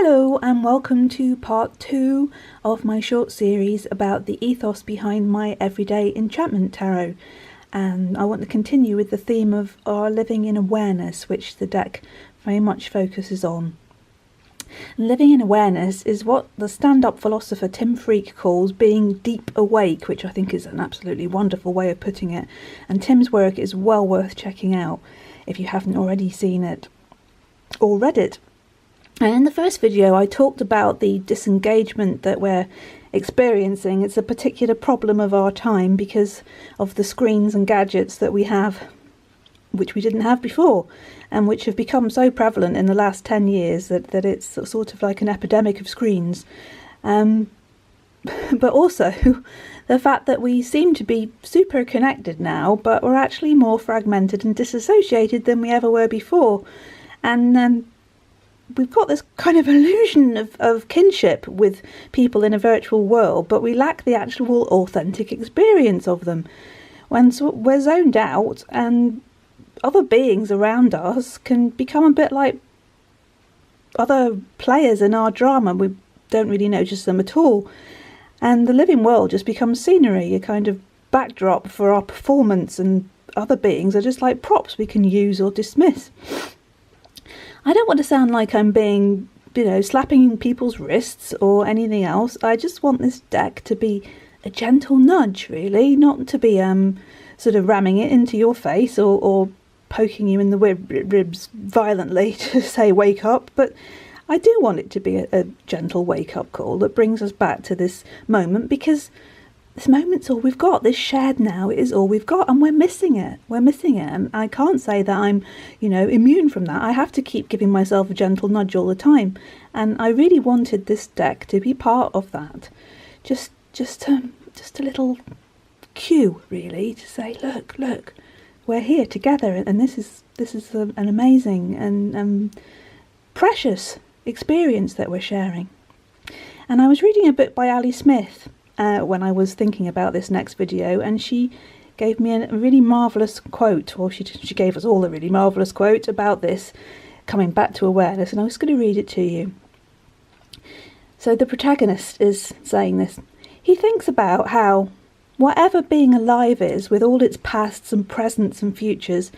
Hello and welcome to part 2 of my short series about the ethos behind my everyday enchantment tarot. And I want to continue with the theme of our living in awareness, which the deck very much focuses on. Living in awareness is what the stand-up philosopher Tim Freke calls being deep awake, which I think is an absolutely wonderful way of putting it. And Tim's work is well worth checking out if you haven't already seen it or read it. And in the first video I talked about the disengagement that we're experiencing. It's a particular problem of our time because of the screens and gadgets that we have, which we didn't have before, and which have become so prevalent in the last 10 years that it's sort of like an epidemic of screens. But also the fact that we seem to be super connected now, but we're actually more fragmented and disassociated than we ever were before. And we've got this kind of illusion of kinship with people in a virtual world, but we lack the actual authentic experience of them. When we're zoned out and other beings around us can become a bit like other players in our drama. We don't really notice them at all. And the living world just becomes scenery, a kind of backdrop for our performance, and other beings are just like props we can use or dismiss. I don't want to sound like I'm being, slapping people's wrists or anything else. I just want this deck to be a gentle nudge, really, not to be sort of ramming it into your face or poking you in the ribs violently to say wake up. But I do want it to be a gentle wake-up call that brings us back to this moment, because this moment's all we've got. This shared now is all we've got, and we're missing it. And I can't say that I'm, immune from that. I have to keep giving myself a gentle nudge all the time. And I really wanted this deck to be part of that. Just a little cue, really, to say, look, we're here together, and this is an amazing and precious experience that we're sharing. And I was reading a book by Ali Smith when I was thinking about this next video, and she gave me a really marvellous quote, or she gave us all a really marvellous quote about this coming back to awareness, and I was going to read it to you. So the protagonist is saying this. He thinks about how whatever being alive is, with all its pasts and presents and futures,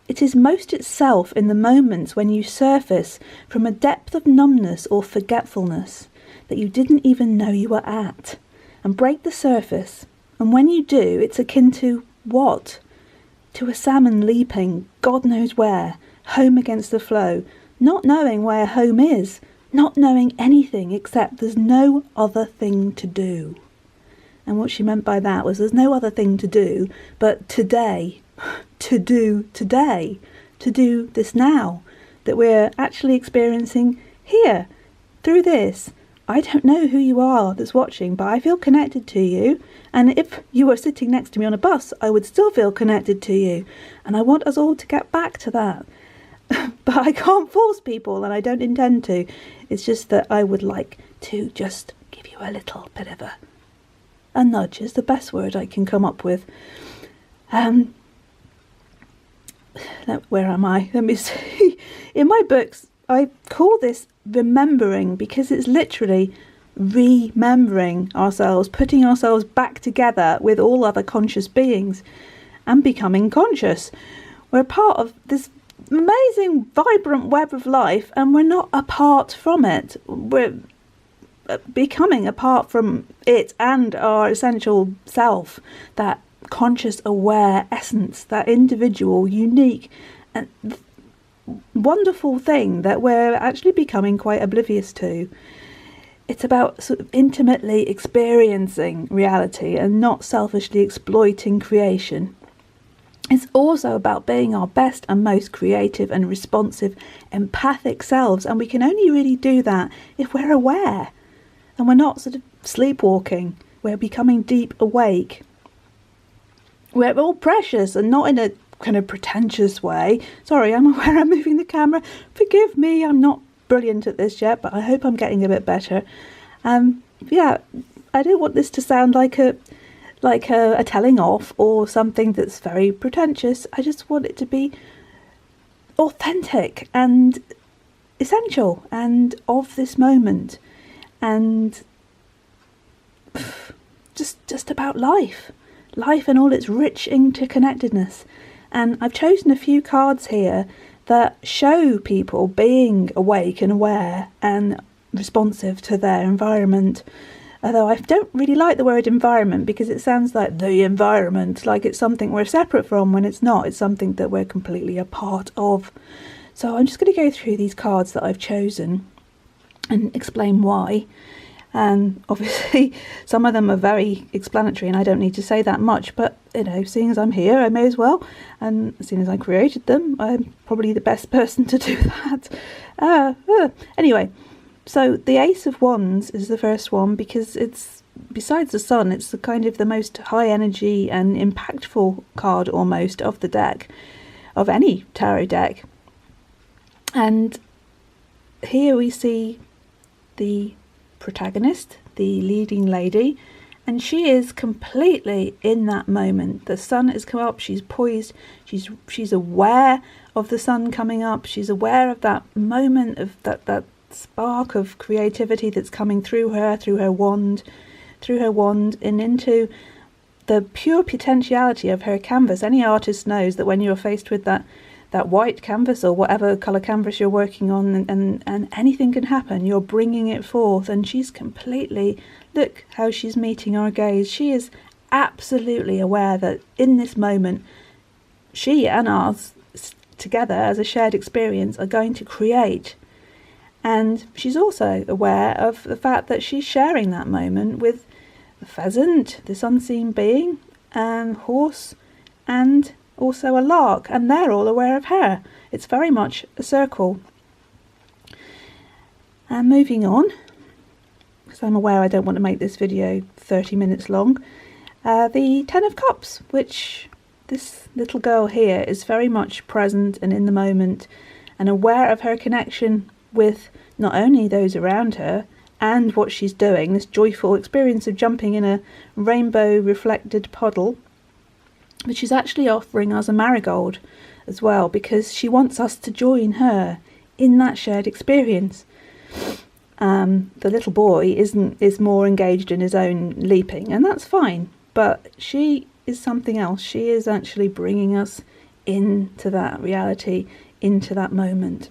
it is most itself in the moments when you surface from a depth of numbness or forgetfulness that you didn't even know you were at, and break the surface. And when you do, it's akin to what? To a salmon leaping, God knows where, home against the flow, not knowing where home is, not knowing anything except there's no other thing to do. And what she meant by that was there's no other thing to do but today, to do today, to do this now, that we're actually experiencing here, through this. I don't know who you are that's watching, but I feel connected to you. And if you were sitting next to me on a bus, I would still feel connected to you. And I want us all to get back to that. But I can't force people, and I don't intend to. It's just that I would like to just give you a little bit of a nudge is the best word I can come up with. Where am I? Let me see. In my books, I call this remembering, because it's literally remembering ourselves, putting ourselves back together with all other conscious beings and becoming conscious. We're part of this amazing, vibrant web of life, and we're not apart from it. We're becoming apart from it and our essential self, that conscious, aware essence, that individual, unique and wonderful thing that we're actually becoming quite oblivious to. It's about sort of intimately experiencing reality and not selfishly exploiting creation. It's also about being our best and most creative and responsive, empathic selves, and we can only really do that if we're aware and we're not sort of sleepwalking. We're becoming deep awake. We're all precious, and not in a kind of pretentious way. Sorry, I'm aware I'm moving the camera. Forgive me, I'm not brilliant at this yet, but I hope I'm getting a bit better. Yeah, I don't want this to sound like a telling off or something that's very pretentious. I just want it to be authentic and essential and of this moment, and just about life and all its rich interconnectedness. And I've chosen a few cards here that show people being awake and aware and responsive to their environment. Although I don't really like the word environment, because it sounds like the environment, like it's something we're separate from, when it's not. It's something that we're completely a part of. So I'm just going to go through these cards that I've chosen and explain why. And obviously some of them are very explanatory and I don't need to say that much, but seeing as I'm here, I may as well. And seeing as I created them, I'm probably the best person to do that. Anyway, so the Ace of Wands is the first one, because it's, besides the Sun, it's the kind of the most high energy and impactful card almost of the deck, of any tarot deck. And here we see the protagonist, the leading lady, and she is completely in that moment. The sun has come up, she's poised, she's aware of the sun coming up, she's aware of that moment, of that spark of creativity that's coming through her wand, and into the pure potentiality of her canvas. Any artist knows that when you're faced with that white canvas or whatever colour canvas you're working on, and anything can happen, you're bringing it forth. And she's completely, look how she's meeting our gaze. She is absolutely aware that in this moment, she and us together as a shared experience are going to create. And she's also aware of the fact that she's sharing that moment with the pheasant, this unseen being, and horse, and also a lark, and they're all aware of her. It's very much a circle. And moving on, because I'm aware I don't want to make this video 30 minutes long, the Ten of Cups, which this little girl here is very much present and in the moment and aware of her connection with not only those around her and what she's doing, this joyful experience of jumping in a rainbow reflected puddle, but she's actually offering us a marigold as well, because she wants us to join her in that shared experience. The little boy is more engaged in his own leaping, and that's fine, but she is something else. She is actually bringing us into that reality, into that moment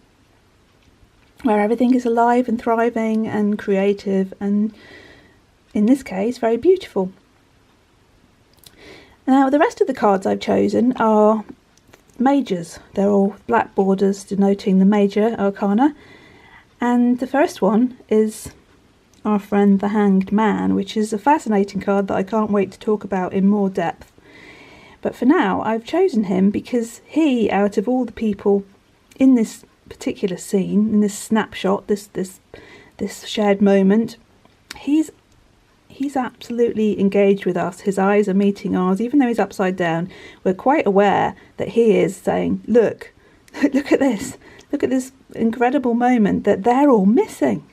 where everything is alive and thriving and creative, and in this case very beautiful. Now, the rest of the cards I've chosen are majors. They're all black borders denoting the major arcana. And the first one is our friend the Hanged Man, which is a fascinating card that I can't wait to talk about in more depth. But for now, I've chosen him because he, out of all the people in this particular scene, in this snapshot, this shared moment, he's absolutely engaged with us. His eyes are meeting ours. Even though he's upside down, we're quite aware that he is saying, look at this incredible moment that they're all missing.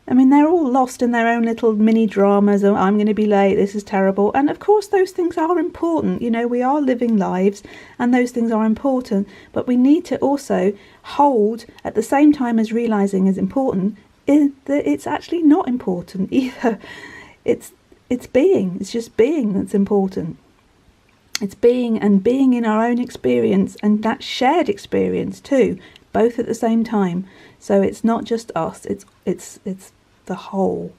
I mean, they're all lost in their own little mini dramas. Oh, I'm going to be late, this is terrible. And of course those things are important. We are living lives and those things are important, but we need to also hold, at the same time as realising is important, that it's actually not important either. It's being. It's just being that's important. It's being, and being in our own experience, and that shared experience too, both at the same time. So it's not just us. It's the whole.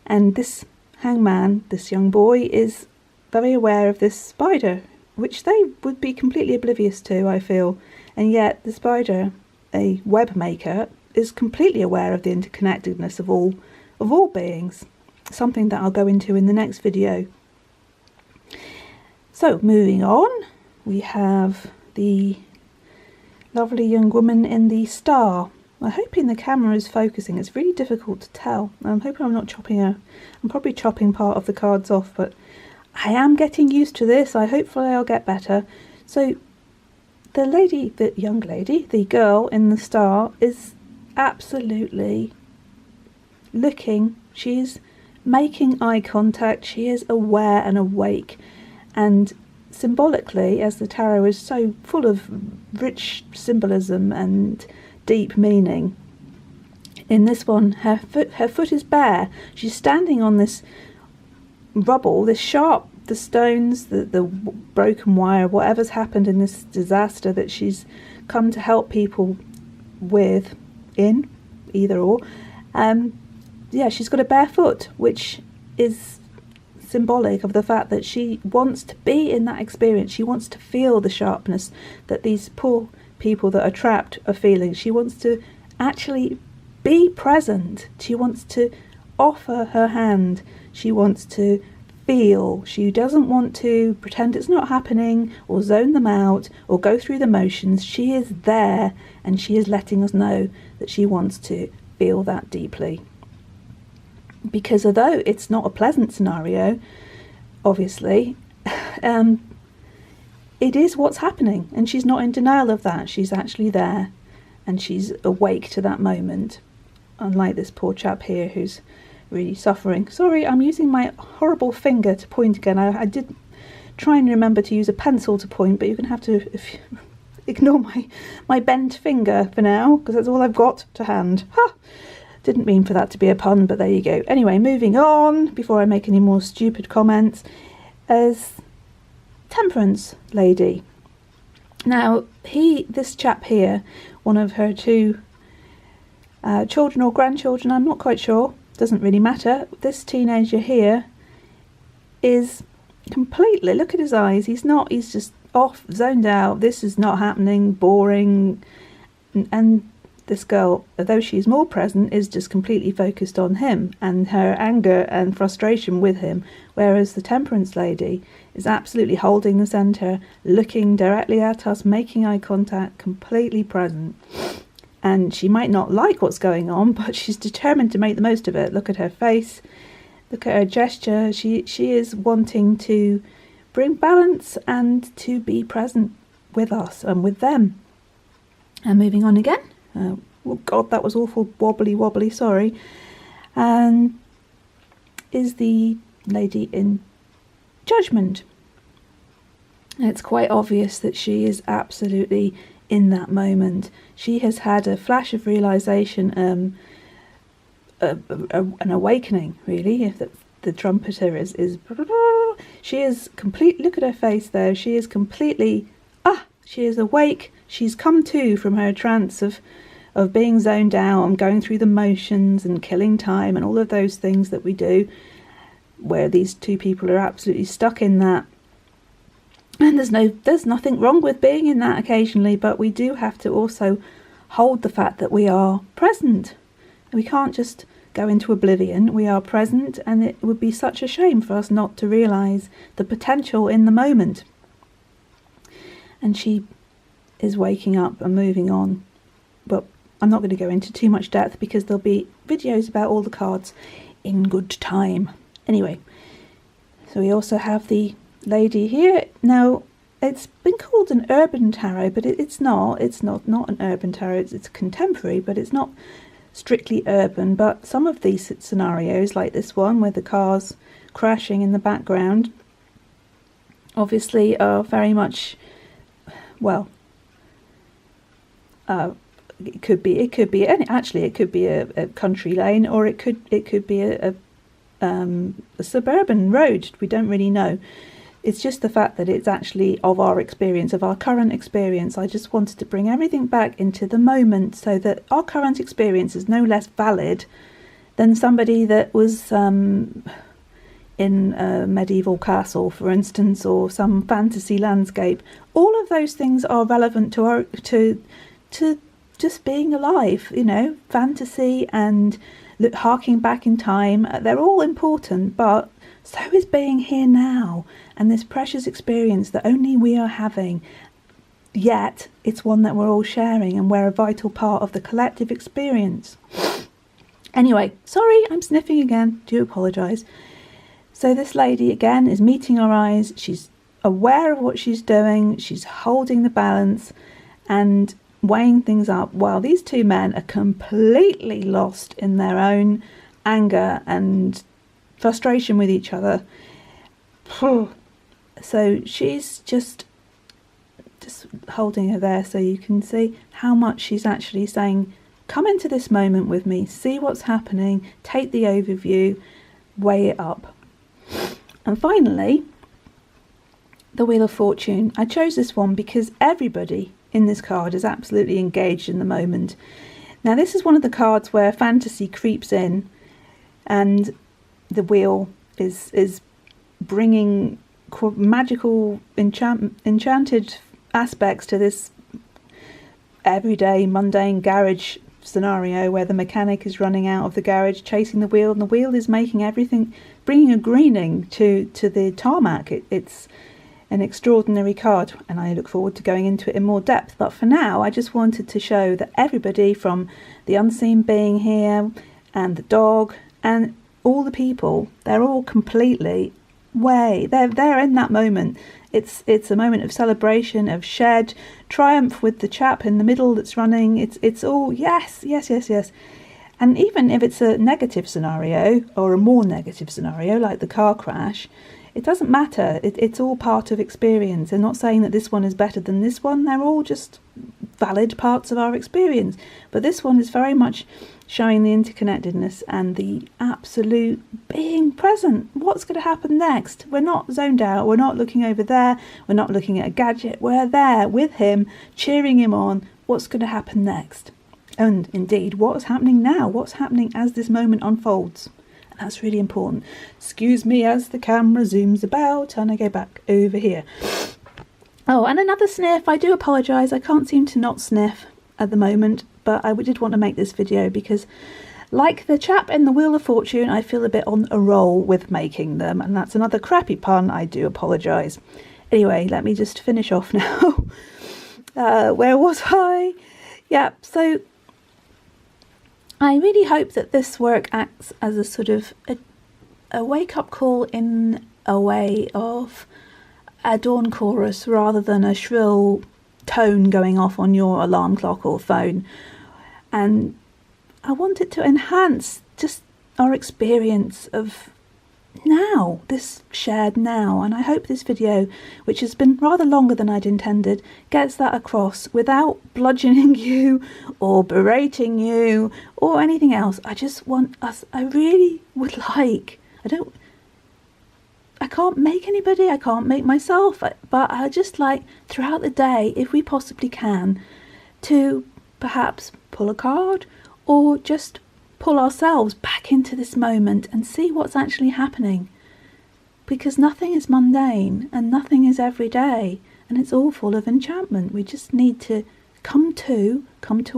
And this hangman, this young boy, is very aware of this spider, which they would be completely oblivious to, I feel. And yet the spider, a web maker, is completely aware of the interconnectedness of all beings. Something that I'll go into in the next video. So moving on, we have the lovely young woman in the star. I'm hoping the camera is focusing. It's really difficult to tell. I'm hoping I'm not chopping her. I'm probably chopping part of the cards off, but I am getting used to this. Hopefully I'll get better. So the young lady, the girl in the star, is absolutely looking. She's making eye contact. She is aware and awake, and symbolically, as the tarot is so full of rich symbolism and deep meaning. In this one, her foot is bare. She's standing on this rubble, this sharp, the stones, the broken wire, whatever's happened in this disaster that she's come to help people with, either or. She's got a bare foot, which is symbolic of the fact that she wants to be in that experience. She wants to feel the sharpness that these poor people that are trapped are feeling. She wants to actually be present. She wants to offer her hand. She wants to feel. She doesn't want to pretend it's not happening or zone them out or go through the motions. She is there, and she is letting us know that she wants to feel that deeply. Because although it's not a pleasant scenario, obviously, it is what's happening, and she's not in denial of that. She's actually there, and she's awake to that moment, unlike this poor chap here who's really suffering. Sorry, I'm using my horrible finger to point again. I did try and remember to use a pencil to point, but you're going to have to ignore my bent finger for now, because that's all I've got to hand. Ha! Didn't mean for that to be a pun, but there you go. Anyway, moving on, before I make any more stupid comments, as Temperance lady. Now, this chap here, one of her two children or grandchildren, I'm not quite sure, doesn't really matter. This teenager here is completely, look at his eyes, he's just off, zoned out, this is not happening, boring, and this girl, although she's more present, is just completely focused on him and her anger and frustration with him, whereas the Temperance lady is absolutely holding the centre, looking directly at us, making eye contact, completely present. And she might not like what's going on, but she's determined to make the most of it. Look at her face, look at her gesture. She is wanting to bring balance and to be present with us and with them. And moving on again. Oh God, that was awful wobbly, sorry. And is the lady in Judgment. It's quite obvious that she is absolutely in that moment. She has had a flash of realisation, an awakening, really. If the trumpeter is she is complete. Look at her face though. She is completely she is awake. She's come to from her trance of being zoned out and going through the motions and killing time and all of those things that we do, where these two people are absolutely stuck in that. And there's nothing wrong with being in that occasionally, but we do have to also hold the fact that we are present. We can't just go into oblivion. We are present, and it would be such a shame for us not to realise the potential in the moment. And she is waking up and moving on. But I'm not going to go into too much depth because there'll be videos about all the cards in good time. Anyway, so we also have the lady here. Now, it's been called an urban tarot, but it's not. It's not an urban tarot. It's contemporary, but it's not strictly urban. But some of these scenarios, like this one, where the car's crashing in the background, obviously are very much, well, it could be a country lane, or it could be a suburban road. We don't really know. It's just the fact that it's actually of our experience, of our current experience. I just wanted to bring everything back into the moment so that our current experience is no less valid than somebody that was in a medieval castle, for instance, or some fantasy landscape. All of those things are relevant to just being alive, fantasy and harking back in time. They're all important, but so is being here now and this precious experience that only we are having. Yet it's one that we're all sharing, and we're a vital part of the collective experience. Anyway, sorry, I'm sniffing again. Do apologise. So this lady again is meeting our eyes. She's aware of what she's doing. She's holding the balance and weighing things up, while these two men are completely lost in their own anger and frustration with each other. So she's just just holding her there so you can see how much she's actually saying, come into this moment with me, see what's happening, take the overview, weigh it up. And finally, the Wheel of Fortune. I chose this one because everybody in this card is absolutely engaged in the moment. Now this is one of the cards where fantasy creeps in, and the wheel is bringing magical enchanted aspects to this everyday mundane garage scenario where the mechanic is running out of the garage chasing the wheel, and the wheel is making everything, bringing a greening to the tarmac. It's an extraordinary card, and I look forward to going into it in more depth. But for now, I just wanted to show that everybody, from the unseen being here and the dog and all the people, they're all completely they're in that moment. It's a moment of celebration, of shared triumph with the chap in the middle that's running. It's all yes. And even if it's a negative scenario, or a more negative scenario like the car crash, it doesn't matter. It's all part of experience. I'm not saying that this one is better than this one. They're all just valid parts of our experience. But this one is very much showing the interconnectedness and the absolute being present. What's going to happen next? We're not zoned out. We're not looking over there. We're not looking at a gadget. We're there with him, cheering him on. What's going to happen next? And indeed, what's happening now? What's happening as this moment unfolds? That's really important. Excuse me as the camera zooms about and I go back over here. Oh, and another sniff. I do apologise. I can't seem to not sniff at the moment, but I did want to make this video because, like the chap in the Wheel of Fortune, I feel a bit on a roll with making them, and that's another crappy pun. I do apologise. Anyway, let me just finish off now. Where was I? Yeah, so I really hope that this work acts as a sort of a wake-up call in a way of a dawn chorus rather than a shrill tone going off on your alarm clock or phone. And I want it to enhance just our experience of now, this shared now. And I hope this video, which has been rather longer than I'd intended, gets that across without bludgeoning you or berating you or anything else. I just want us, I really would like, I can't make anybody, I can't make myself, but I just like throughout the day, if we possibly can, to perhaps pull a card or just pull ourselves back into this moment and see what's actually happening. Because nothing is mundane and nothing is everyday, and it's all full of enchantment. We just need to come to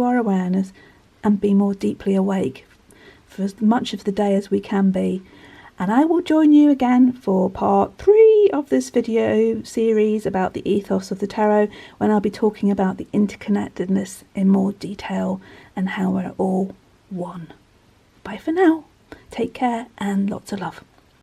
our awareness and be more deeply awake for as much of the day as we can be. And I will join you again for part 3 of this video series about the ethos of the tarot, when I'll be talking about the interconnectedness in more detail and how we're all one. Bye for now. Take care and lots of love.